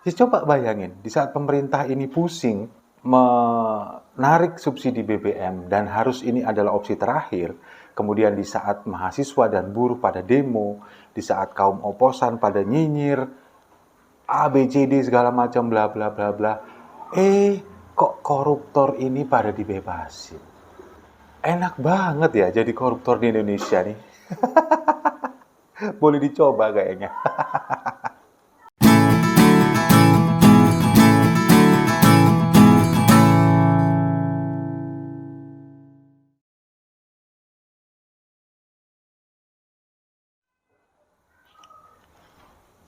Ya coba bayangin, di saat pemerintah ini pusing menarik subsidi BBM dan harus ini adalah opsi terakhir, kemudian di saat mahasiswa dan buruh pada demo, di saat kaum oposan pada nyinyir, A, B, C, D segala macam bla bla bla bla, kok koruptor ini pada dibebasin? Enak banget ya jadi koruptor di Indonesia nih. Boleh dicoba kayaknya.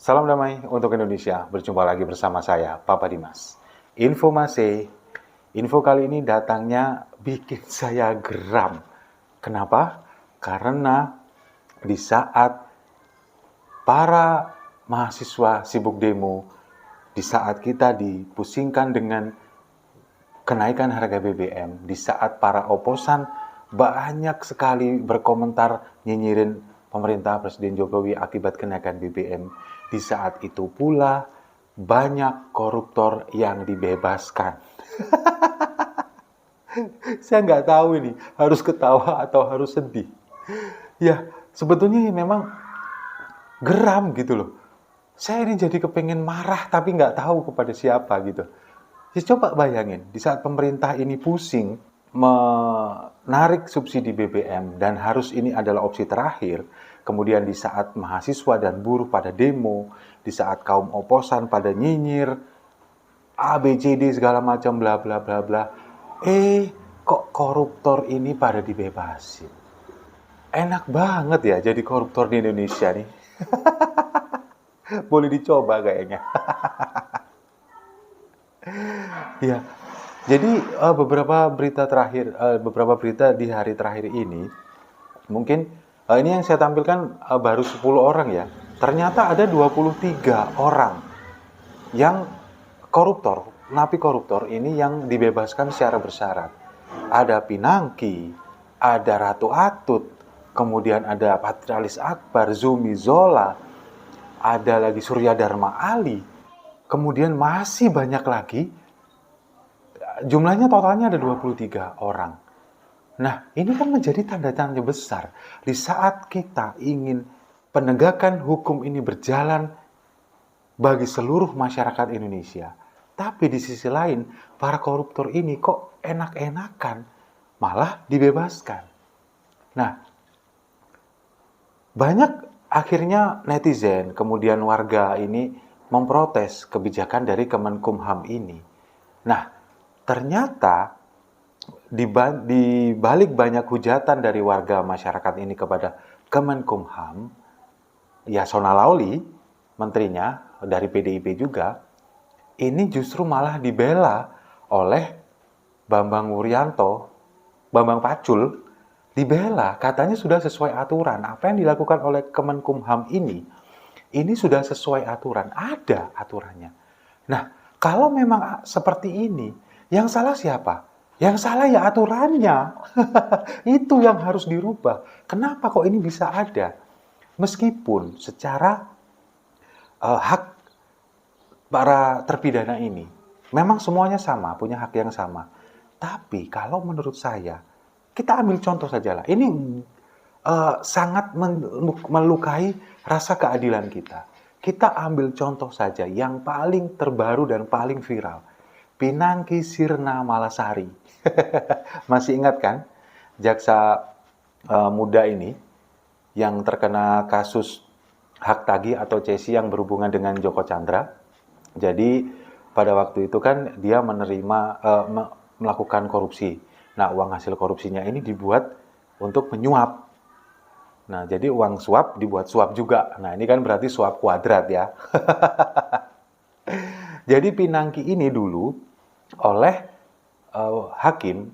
Salam damai untuk Indonesia. Berjumpa lagi bersama saya, Papa Dimas. Info kali ini datangnya bikin saya geram. Kenapa? Karena di saat para mahasiswa sibuk demo, di saat kita dipusingkan dengan kenaikan harga BBM, di saat para oposan banyak sekali berkomentar nyinyirin pemerintah Presiden Jokowi akibat kenaikan BBM, di saat itu pula banyak koruptor yang dibebaskan. Saya nggak tahu ini harus ketawa atau harus sedih. Ya, sebetulnya memang geram gitu loh. Saya ini jadi kepengen marah tapi nggak tahu kepada siapa gitu. Ya coba bayangin, di saat pemerintah ini pusing menarik subsidi BBM dan harus ini adalah opsi terakhir, kemudian di saat mahasiswa dan buruh pada demo, di saat kaum oposan pada nyinyir, A, B, C, D segala macam bla bla bla bla, kok koruptor ini pada dibebasin? Enak banget ya jadi koruptor di Indonesia nih. Boleh dicoba kayaknya. Ya, jadi beberapa berita di hari terakhir ini, mungkin ini yang saya tampilkan baru 10 orang ya. Ternyata ada 23 orang yang koruptor, napi koruptor ini yang dibebaskan secara bersyarat. Ada Pinangki, ada Ratu Atut, kemudian ada Patrialis Akbar, Zumi Zola, ada lagi Surya Dharma Ali, kemudian masih banyak lagi. Jumlahnya totalnya ada 23 orang. Nah, ini kan menjadi tanda tanya besar. Di saat kita ingin penegakan hukum ini berjalan bagi seluruh masyarakat Indonesia, tapi di sisi lain, para koruptor ini kok enak-enakan malah dibebaskan. Nah, banyak akhirnya netizen, kemudian warga ini memprotes kebijakan dari Kemenkumham ini. Nah, ternyata di balik banyak hujatan dari warga masyarakat ini kepada Kemenkumham, Yasona Lauli, menterinya dari PDIP juga, ini justru malah dibela oleh Bambang Wuryanto, Bambang Pacul, dibela, katanya sudah sesuai aturan. Apa yang dilakukan oleh Kemenkumham ini sudah sesuai aturan, ada aturannya. Nah, kalau memang seperti ini, yang salah siapa? Yang salah ya aturannya. Itu yang harus dirubah. Kenapa kok ini bisa ada? Meskipun secara hak para terpidana ini memang semuanya sama, punya hak yang sama. Tapi kalau menurut saya, kita ambil contoh saja lah. Ini sangat melukai rasa keadilan kita. Kita ambil contoh saja yang paling terbaru dan paling viral. Pinangki Sirna Malasari. Masih ingat kan? Jaksa muda ini yang terkena kasus hak tagih atau cesi yang berhubungan dengan Joko Chandra. Jadi pada waktu itu kan dia melakukan korupsi. Nah, uang hasil korupsinya ini dibuat untuk menyuap. Nah, jadi uang suap dibuat suap juga. Nah, ini kan berarti suap kuadrat ya. Jadi Pinangki ini dulu oleh hakim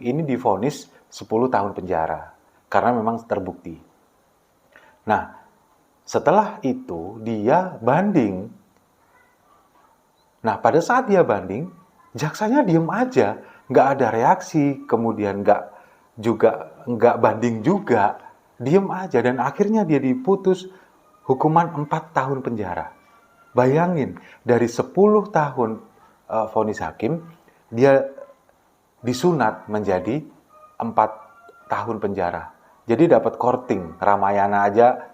ini divonis 10 tahun penjara karena memang terbukti. Nah, setelah itu dia banding. Nah, pada saat dia banding, jaksanya diem aja, nggak ada reaksi, kemudian nggak banding juga, diem aja, dan akhirnya dia diputus hukuman 4 tahun penjara. Bayangin, dari 10 tahun vonis hakim, dia disunat menjadi 4 tahun penjara. Jadi dapat korting, Ramayana aja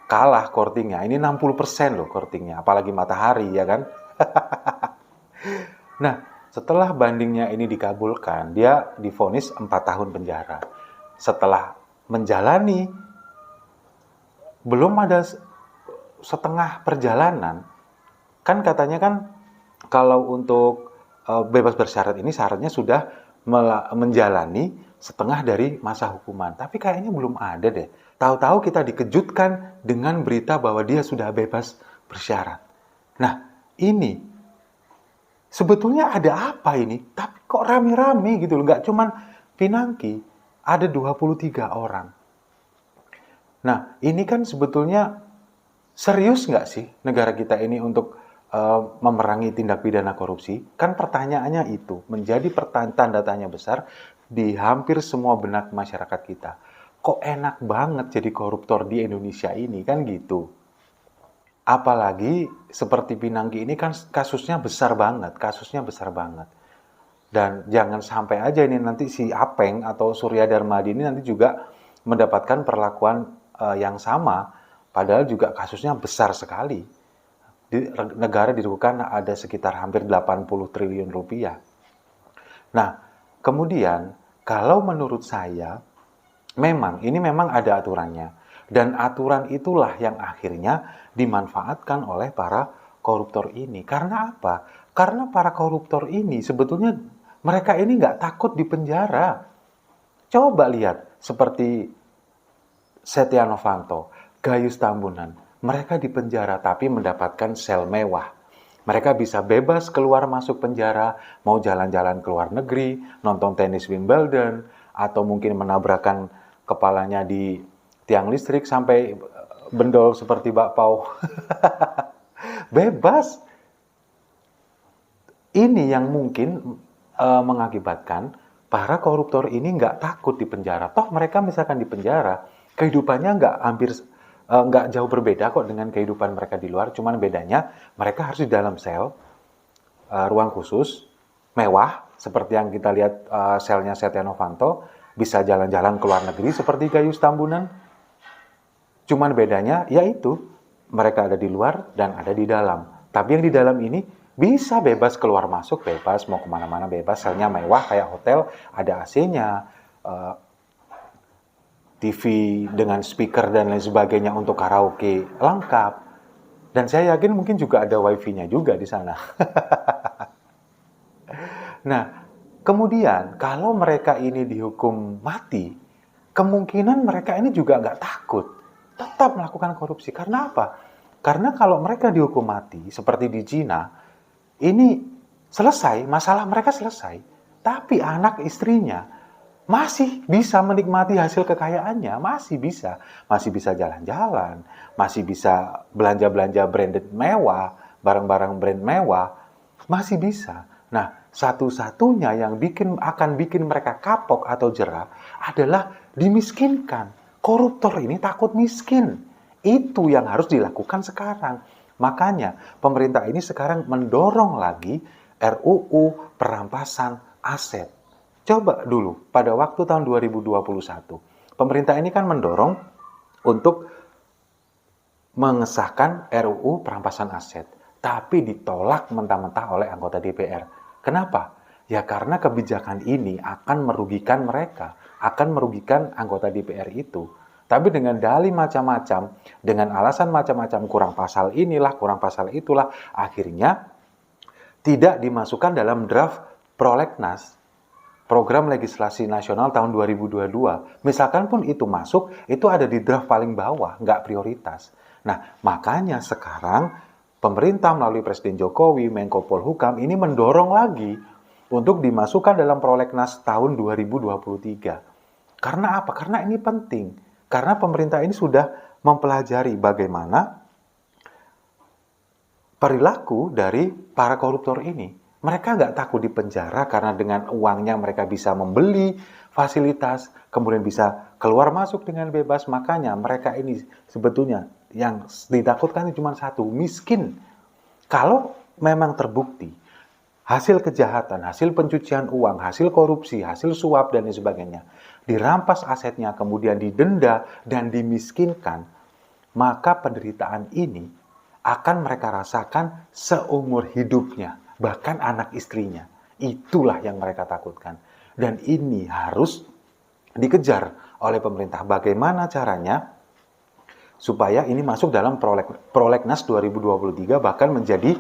kalah kortingnya. Ini 60% loh kortingnya, apalagi Matahari ya kan. Nah, setelah bandingnya ini dikabulkan, dia divonis 4 tahun penjara. Setelah menjalani, belum ada setengah perjalanan, kan katanya kan kalau untuk bebas bersyarat ini syaratnya sudah menjalani setengah dari masa hukuman. Tapi kayaknya belum ada deh. Tahu-tahu kita dikejutkan dengan berita bahwa dia sudah bebas bersyarat. Nah, ini sebetulnya ada apa ini? Tapi kok rame-rame gitu loh. Nggak cuman Pinangki, ada 23 orang. Nah, ini kan sebetulnya serius nggak sih negara kita ini untuk memerangi tindak pidana korupsi? Kan pertanyaannya itu menjadi tanda tanya besar di hampir semua benak masyarakat kita. Kok enak banget jadi koruptor di Indonesia ini, kan gitu. Apalagi seperti Pinangki ini kan kasusnya besar banget, Dan jangan sampai aja ini nanti si Apeng atau Surya Darmadi ini nanti juga mendapatkan perlakuan yang sama, padahal juga kasusnya besar sekali. Negara dirugikan ada sekitar hampir 80 triliun rupiah. Nah, kemudian kalau menurut saya, ini memang ada aturannya. Dan aturan itulah yang akhirnya dimanfaatkan oleh para koruptor ini. Karena apa? Karena para koruptor ini sebetulnya mereka ini nggak takut di penjara. Coba lihat seperti Setia Novanto, Gayus Tambunan. Mereka di penjara tapi mendapatkan sel mewah. Mereka bisa bebas keluar masuk penjara, mau jalan-jalan ke luar negeri, nonton tenis Wimbledon, atau mungkin menabrakkan kepalanya di tiang listrik sampai bendol seperti bakpao. Bebas. Ini yang mungkin mengakibatkan para koruptor ini nggak takut di penjara. Toh mereka misalkan di penjara, kehidupannya nggak jauh berbeda kok dengan kehidupan mereka di luar, cuman bedanya mereka harus di dalam sel, ruang khusus, mewah, seperti yang kita lihat selnya Setia Novanto, bisa jalan-jalan ke luar negeri seperti Gayus Tambunan. Cuman bedanya yaitu mereka ada di luar dan ada di dalam. Tapi yang di dalam ini bisa bebas keluar masuk, bebas mau kemana-mana bebas, selnya mewah kayak hotel, ada AC-nya, TV dengan speaker dan lain sebagainya untuk karaoke lengkap. Dan saya yakin mungkin juga ada wifi-nya juga di sana. Nah, kemudian kalau mereka ini dihukum mati, kemungkinan mereka ini juga nggak takut tetap melakukan korupsi. Karena apa? Karena kalau mereka dihukum mati, seperti di Cina, ini selesai, masalah mereka selesai. Tapi anak istrinya masih bisa menikmati hasil kekayaannya, masih bisa jalan-jalan, masih bisa belanja-belanja branded mewah, barang-barang brand mewah, masih bisa. Nah, satu-satunya yang akan bikin mereka kapok atau jerah adalah dimiskinkan. Koruptor ini takut miskin. Itu yang harus dilakukan sekarang. Makanya pemerintah ini sekarang mendorong lagi RUU perampasan aset. Coba dulu, pada waktu tahun 2021, pemerintah ini kan mendorong untuk mengesahkan RUU perampasan aset, tapi ditolak mentah-mentah oleh anggota DPR. Kenapa? Ya karena kebijakan ini akan merugikan mereka, akan merugikan anggota DPR itu. Tapi dengan dalih macam-macam, dengan alasan macam-macam, kurang pasal inilah, kurang pasal itulah, akhirnya tidak dimasukkan dalam draft prolegnas, program legislasi nasional tahun 2022. Misalkan pun itu masuk, itu ada di draft paling bawah, nggak prioritas. Nah, makanya sekarang pemerintah melalui Presiden Jokowi, Menko Polhukam ini mendorong lagi untuk dimasukkan dalam prolegnas tahun 2023. Karena apa? Karena ini penting. Karena pemerintah ini sudah mempelajari bagaimana perilaku dari para koruptor ini. Mereka nggak takut di penjara karena dengan uangnya mereka bisa membeli fasilitas, kemudian bisa keluar masuk dengan bebas. Makanya mereka ini sebetulnya yang ditakutkan cuma satu, miskin. Kalau memang terbukti hasil kejahatan, hasil pencucian uang, hasil korupsi, hasil suap, dan lain sebagainya, dirampas asetnya, kemudian didenda dan dimiskinkan, maka penderitaan ini akan mereka rasakan seumur hidupnya, bahkan anak istrinya. Itulah yang mereka takutkan. Dan ini harus dikejar oleh pemerintah. Bagaimana caranya supaya ini masuk dalam Prolegnas 2023 bahkan menjadi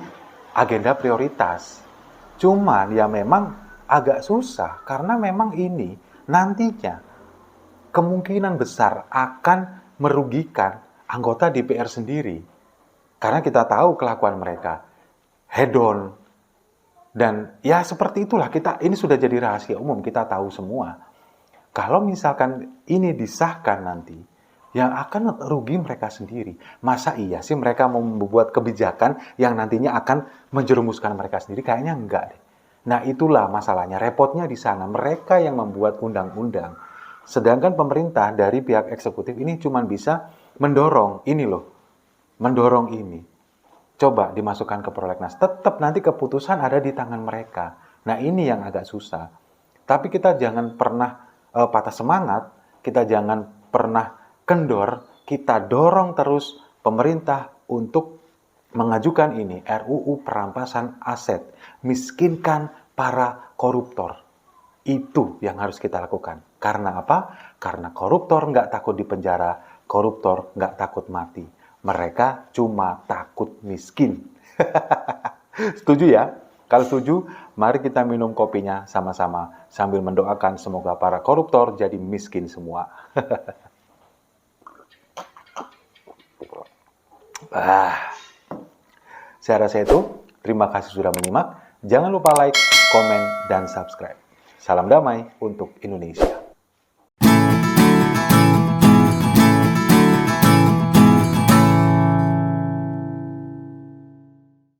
agenda prioritas. Cuman ya memang agak susah karena memang ini nantinya kemungkinan besar akan merugikan anggota DPR sendiri. Karena kita tahu kelakuan mereka, hedon, dan ya seperti itulah, ini sudah jadi rahasia umum, kita tahu semua. Kalau misalkan ini disahkan nanti, yang akan rugi mereka sendiri. Masa iya sih mereka mau membuat kebijakan yang nantinya akan menjerumuskan mereka sendiri? Kayaknya enggak deh. Nah itulah masalahnya, repotnya di sana. Mereka yang membuat undang-undang. Sedangkan pemerintah dari pihak eksekutif ini cuma bisa mendorong ini loh. Mendorong ini. Coba dimasukkan ke prolegnas. Tetap nanti keputusan ada di tangan mereka. Nah ini yang agak susah. Tapi kita jangan pernah patah semangat. Kita jangan pernah kendor, kita dorong terus pemerintah untuk mengajukan ini, RUU perampasan aset, miskinkan para koruptor. Itu yang harus kita lakukan. Karena apa? Karena koruptor nggak takut dipenjara, koruptor nggak takut mati. Mereka cuma takut miskin. Setuju ya? Kalau setuju, mari kita minum kopinya sama-sama sambil mendoakan semoga para koruptor jadi miskin semua. Saya rasa itu. Terima kasih sudah menyimak. Jangan lupa like, komen, dan subscribe. Salam damai untuk Indonesia.